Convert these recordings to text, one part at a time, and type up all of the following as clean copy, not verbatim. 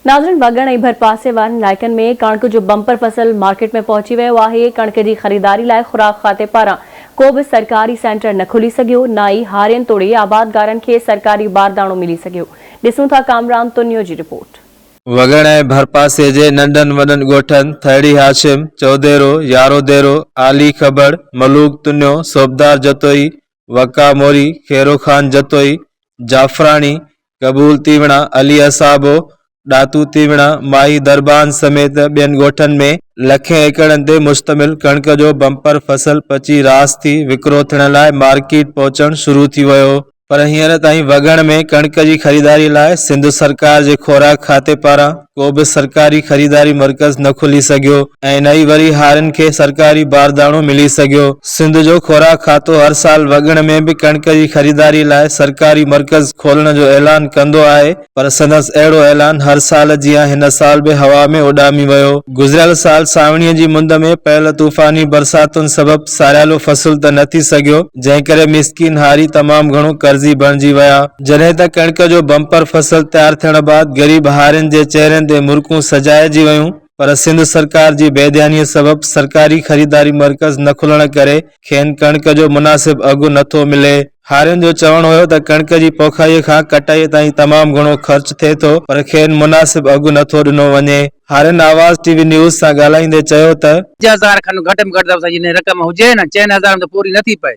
नाज़रीन, वगण ऐं भरपासे वारनि इलाइक़नि में कणक जो बंपर फसल मार्केट में पहुची वियो आहे। कणक जी ख़रीदारी लाइ खुराक खाते पारां को बि सरकारी सेंटर न खुली सघियो, न ई हारियुनि तोड़े आबादगारनि खे सरकारी बारदाणो मिली सघियो। ॾिसूं था कामरान तुनियो जी रिपोर्ट। वगण ऐं भरपासे जे नंढनि वॾनि ॻोठनि थड़ी हाशिम, चौदेरो, यारोदेरो, आली खबड़, मलूक तुनियो, सोबदार जतोई, वका मोरी, खेरो खान जतोई, जाफरानी, कबूल तीवड़ा, अली असाबो, डातू तीवड़ा, माई दरबान समेत ॿियनि ॻोठनि में लखें एकड़नि ते मुश्तमिल कणक जो बंपर फसल पची रास थी विकिरो थियण लाइ मार्केट पहुचणु शुरू थी वियो। पर हींअर ताईं वगण में कणक जी ख़रीदारी लाइ सिंध सरकार जे खोराक खाते पारां को बि सरकारी ख़रीदारी मर्कज़ न खुली सघियो ऐं न ई वरी हारियुनि खे सरकारी बारदाणो मिली सघियो। सिंध जो खोराक खातो हर साल वगण में बि कणक जी ख़रीदारी लाइ सरकारी मर्कज़ खोलण जो ऐलान कंदो आहे, पर संदसि अहिड़ो ऐलान हर साल जीअं हिन साल बि हवा में उॾामी वियो। गुज़िरियल साल सावणीअ जी मुंद में पयल तूफ़ानी बरसातुनि सबबि सारियालो फसुल त न थी सघियो, जंहिं करे मिसकिन हारी तमामु घणो कर्ज़ी बणिजी विया। जॾहिं त कणक जो बंपर फसल तयार थियण बैदि ग़रीब हारियुनि जे चेहरनि ते मुर्कूं सजाइजी वयूं, पर सिंध सरकार जी बेध्यानीअ सबबि सरकारी ख़रीदारी मर्कज़ न खुलण करे खेनि कणक जो मुनासिब अघु नथो मिले। हारियुनि जो चवणु हुयो त कणक जी पोखाईअ खां कटाईअ ताईं तमामु घणो ख़र्च थिए थो, पर खेनि मुनासिब अघु नथो ॾिनो वञे। हारियुनि आवाज़ टीवी न्यूज़ सां ॻाल्हाईंदे चयो त 5000 खन घटि में घटि असांजी रक़म हुजे न 4000 में पूरी नथी पए।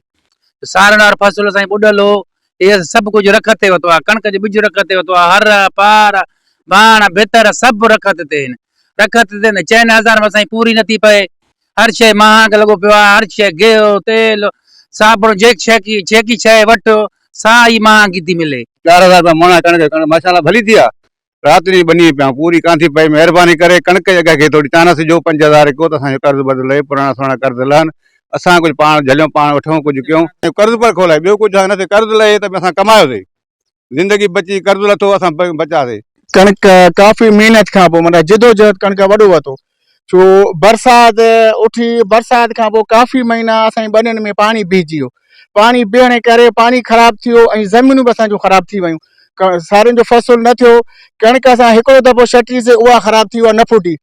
सारण वारो फसल असांजी ॿुॾल हो, इहे सभु कुझु रख ते वरितो आहे। कणक जो ॿिज रख ते वरितो आहे, हर पार बाण भितर सभु रख ते आहिनि। रख ते 4000 में असांजी पूरी नथी पए। हर शइ महांग लॻो पियो आहे। हर शइ गिहु तेल साबुण जेकी शइ वठो साई महांगी थी मिले। 4000 रुपया मोना कणक माशाल्लाह भली थी आहे। रात ॾींहुं बनी पिया पूरी कान थी पई। महिरबानी करे कणक जी अघ खे थोरी चानस ॾियो। 5000 को त असांजो कर्ज़ बर्ज़ लहे, पुराणा सुहिणा कर्ज़ लहनि, असां कुझु पाण झलियूं, पाण वठूं, कुझु कयूं। कर्ज़ पर खोलाए ॿियो कुझु आहे न। कर्ज़ लहे त असां कमायोसीं, ज़िंदगी बची, कर्ज़ लथो असां बचासीं। कणक काफ़ी महिनत खां पोइ माना जिदोजहद कणक वॾो वरितो छो बरसात उठी। बरसात खां पोइ काफ़ी महीना असांजी ॿनियुनि में पाणी बीहजी वियो। पाणी बीहण जे करे पाणी ख़राबु थी वियो ऐं ज़मीनूं बि असांजो ख़राबु थी वियूं। सारियुनि जो फसल न थियो। कणक असां हिकिड़ो दफ़ो छटीसीं, उहा ख़राबु थी, उहा न फुटी,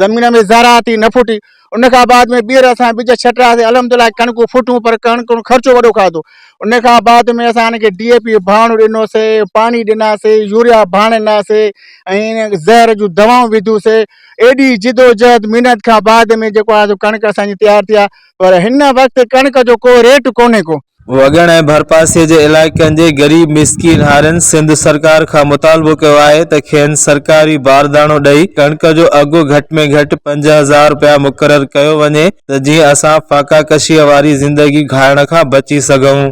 ज़मीन में ज़ारा थी, न फुटी। उन खां बाद में ॿीहर असां ॿिज छटियासीं, अलहमदिल्ला कणकूं फुटूं, पर कणक ख़र्चो वॾो खाधो। उन खां बाद में असां हिनखे DAP भाण ॾिनोसीं, पाणी ॾिनासीं, यूरिया भाण ॾिनासीं ऐं ज़हर जूं दवाऊं विधियूंसीं। एॾी जिदोजहद महिनत खां बाद में जेको आहे कणक असांजी तयारु थी आहे, पर हिन वक़्तु कणक जो को रेट कोन्हे को। वगण ऐं भरपासे जे इलाइक़नि जे गरीब मिसकीन हारियुनि सिंध सरकार खां मुतालबो कयो आहे त खेनि सरकारी बारदाणो ॾेई कणक जो अघु घटि में घटि 5000 रुपया मुक़ररु कयो वञे, त जीअं असां फाका कशीअ वारी ज़िंदगी घाइण खां बची सघूं।